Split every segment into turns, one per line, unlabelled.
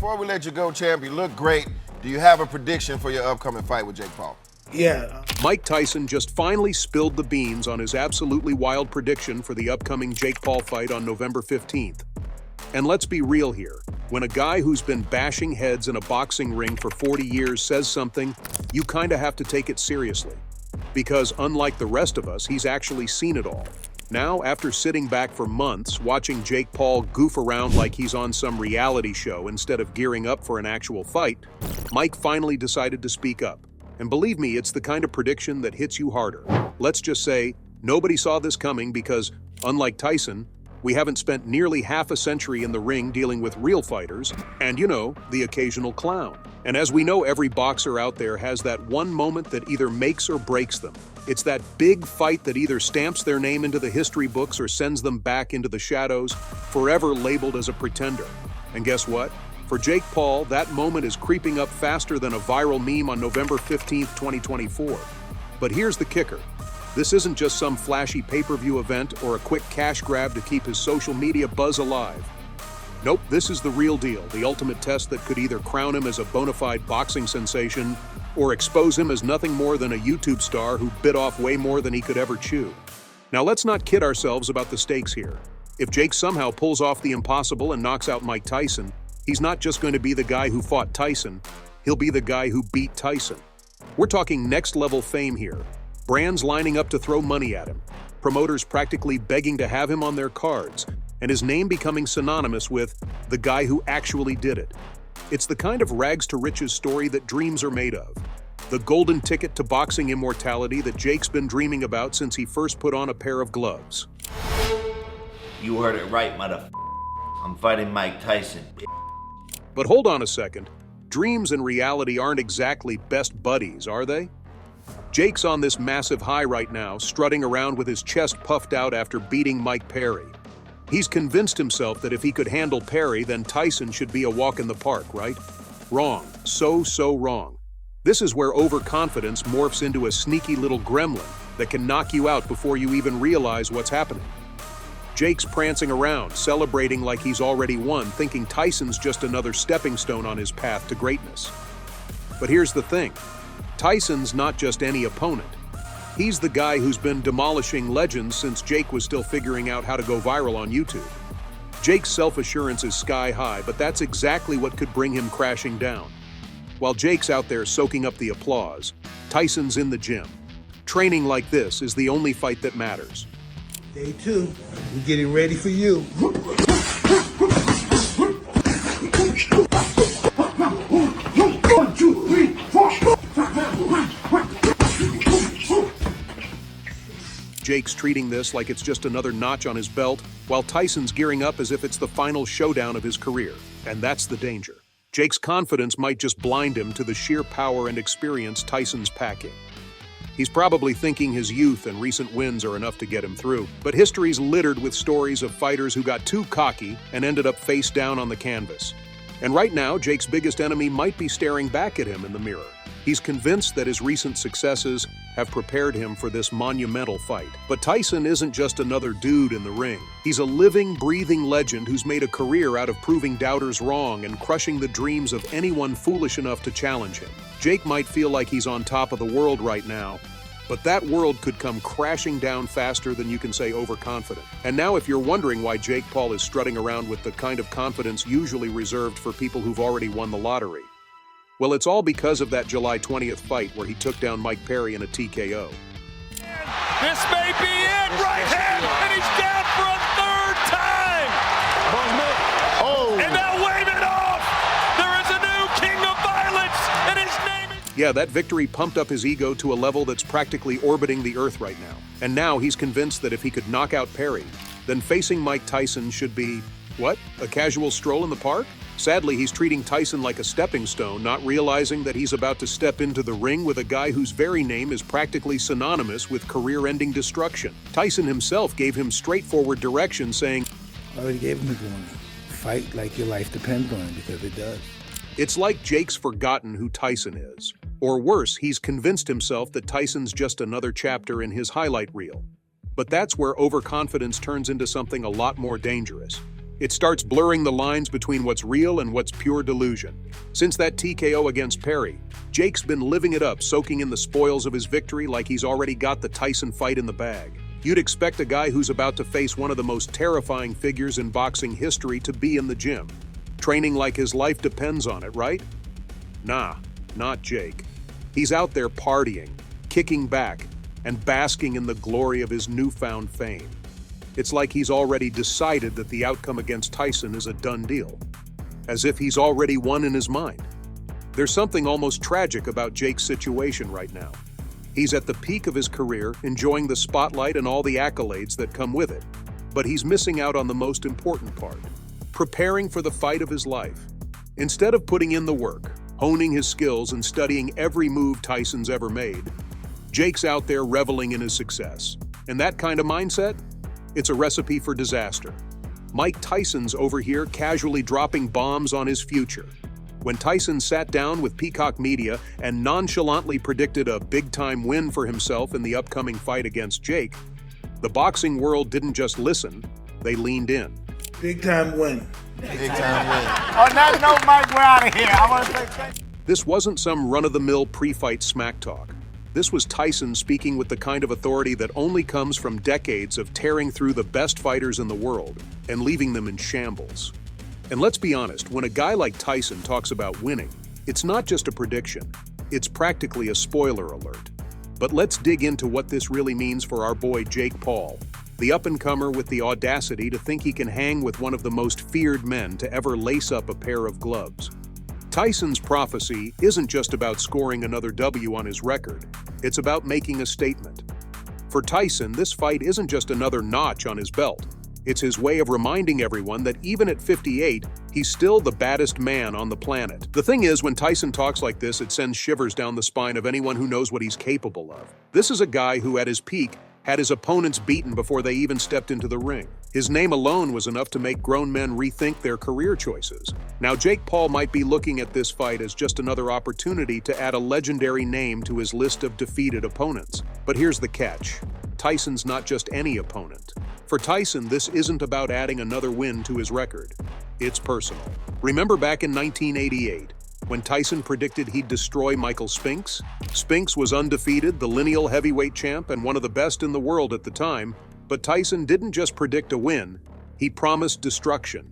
before we let you go, champ, you look great. Do you have a prediction for your upcoming fight with Jake Paul?
Yeah.
Mike Tyson just finally spilled the beans on his absolutely wild prediction for the upcoming Jake Paul fight on November 15th. And let's be real here. When a guy who's been bashing heads in a boxing ring for 40 years says something, you kinda have to take it seriously. Because unlike the rest of us, he's actually seen it all. Now, after sitting back for months, watching Jake Paul goof around like he's on some reality show instead of gearing up for an actual fight, Mike finally decided to speak up. And believe me, it's the kind of prediction that hits you harder. Let's just say, nobody saw this coming because, unlike Tyson, we haven't spent nearly half a century in the ring dealing with real fighters, and you know, the occasional clown. And as we know, every boxer out there has that one moment that either makes or breaks them. It's that big fight that either stamps their name into the history books or sends them back into the shadows, forever labeled as a pretender. And guess what? For Jake Paul, that moment is creeping up faster than a viral meme on November 15th, 2024. But here's the kicker. This isn't just some flashy pay-per-view event or a quick cash grab to keep his social media buzz alive. Nope, this is the real deal, the ultimate test that could either crown him as a bona fide boxing sensation or expose him as nothing more than a YouTube star who bit off way more than he could ever chew. Now let's not kid ourselves about the stakes here. If Jake somehow pulls off the impossible and knocks out Mike Tyson, he's not just going to be the guy who fought Tyson, he'll be the guy who beat Tyson. We're talking next-level fame here. Brands lining up to throw money at him, promoters practically begging to have him on their cards, and his name becoming synonymous with the guy who actually did it. It's the kind of rags-to-riches story that dreams are made of. The golden ticket to boxing immortality that Jake's been dreaming about since he first put on a pair of gloves.
You heard it right, I'm fighting Mike Tyson.
But hold on a second. Dreams and reality aren't exactly best buddies, are they? Jake's on this massive high right now, strutting around with his chest puffed out after beating Mike Perry. He's convinced himself that if he could handle Perry, then Tyson should be a walk in the park, right? Wrong. So wrong. This is where overconfidence morphs into a sneaky little gremlin that can knock you out before you even realize what's happening. Jake's prancing around, celebrating like he's already won, thinking Tyson's just another stepping stone on his path to greatness. But here's the thing. Tyson's not just any opponent. He's the guy who's been demolishing legends since Jake was still figuring out how to go viral on YouTube. Jake's self-assurance is sky high, but that's exactly what could bring him crashing down. While Jake's out there soaking up the applause, Tyson's in the gym. Training like this is the only fight that matters.
Day 2, we're getting ready for you.
Jake's treating this like it's just another notch on his belt, while Tyson's gearing up as if it's the final showdown of his career. And that's the danger. Jake's confidence might just blind him to the sheer power and experience Tyson's packing. He's probably thinking his youth and recent wins are enough to get him through, but history's littered with stories of fighters who got too cocky and ended up face down on the canvas. And right now, Jake's biggest enemy might be staring back at him in the mirror. He's convinced that his recent successes have prepared him for this monumental fight. But Tyson isn't just another dude in the ring. He's a living, breathing legend who's made a career out of proving doubters wrong and crushing the dreams of anyone foolish enough to challenge him. Jake might feel like he's on top of the world right now, but that world could come crashing down faster than you can say overconfident. And now if you're wondering why Jake Paul is strutting around with the kind of confidence usually reserved for people who've already won the lottery, well, it's all because of that July 20th fight where he took down Mike Perry in a TKO.
This may be it, right hand, and he's down for a third time! And now wave it off! There is a new king of violence, and his name is...
Yeah, that victory pumped up his ego to a level that's practically orbiting the earth right now. And now he's convinced that if he could knock out Perry, then facing Mike Tyson should be, what? A casual stroll in the park? Sadly, he's treating Tyson like a stepping stone, not realizing that he's about to step into the ring with a guy whose very name is practically synonymous with career-ending destruction. Tyson himself gave him straightforward direction, saying,
I already gave him a warning. Fight like your life depends on it, because it does.
It's like Jake's forgotten who Tyson is. Or worse, he's convinced himself that Tyson's just another chapter in his highlight reel. But that's where overconfidence turns into something a lot more dangerous. It starts blurring the lines between what's real and what's pure delusion. Since that TKO against Perry, Jake's been living it up, soaking in the spoils of his victory like he's already got the Tyson fight in the bag. You'd expect a guy who's about to face one of the most terrifying figures in boxing history to be in the gym, training like his life depends on it, right? Nah, not Jake. He's out there partying, kicking back, and basking in the glory of his newfound fame. It's like he's already decided that the outcome against Tyson is a done deal, as if he's already won in his mind. There's something almost tragic about Jake's situation right now. He's at the peak of his career, enjoying the spotlight and all the accolades that come with it. But he's missing out on the most important part, preparing for the fight of his life. Instead of putting in the work, honing his skills and studying every move Tyson's ever made, Jake's out there reveling in his success. And that kind of mindset? It's a recipe for disaster. Mike Tyson's over here casually dropping bombs on his future. When Tyson sat down with Peacock Media and nonchalantly predicted a big-time win for himself in the upcoming fight against Jake, the boxing world didn't just listen, they leaned in.
Big time win.
Big time win.
On that note, Mike, we're out of here. I want to say thank you.
This wasn't some run-of-the-mill pre-fight smack talk. This was Tyson speaking with the kind of authority that only comes from decades of tearing through the best fighters in the world and leaving them in shambles. And let's be honest, when a guy like Tyson talks about winning, it's not just a prediction, it's practically a spoiler alert. But let's dig into what this really means for our boy Jake Paul, the up-and-comer with the audacity to think he can hang with one of the most feared men to ever lace up a pair of gloves. Tyson's prophecy isn't just about scoring another W on his record, it's about making a statement. For Tyson, this fight isn't just another notch on his belt. It's his way of reminding everyone that even at 58, he's still the baddest man on the planet. The thing is, when Tyson talks like this, it sends shivers down the spine of anyone who knows what he's capable of. This is a guy who, at his peak, had his opponents beaten before they even stepped into the ring. His name alone was enough to make grown men rethink their career choices. Now, Jake Paul might be looking at this fight as just another opportunity to add a legendary name to his list of defeated opponents. But here's the catch. Tyson's not just any opponent. For Tyson, this isn't about adding another win to his record. It's personal. Remember back in 1988, when Tyson predicted he'd destroy Michael Spinks? Spinks was undefeated, the lineal heavyweight champ, and one of the best in the world at the time. But Tyson didn't just predict a win, he promised destruction.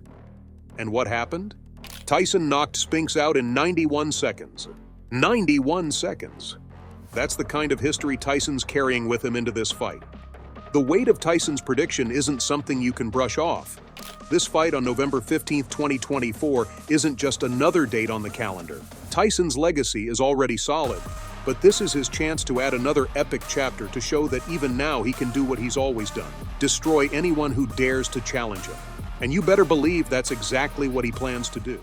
And what happened? Tyson knocked Spinks out in 91 seconds. 91 seconds. That's the kind of history Tyson's carrying with him into this fight. The weight of Tyson's prediction isn't something you can brush off. This fight on November 15, 2024 isn't just another date on the calendar. Tyson's legacy is already solid, but this is his chance to add another epic chapter to show that even now he can do what he's always done: destroy anyone who dares to challenge him. And you better believe that's exactly what he plans to do.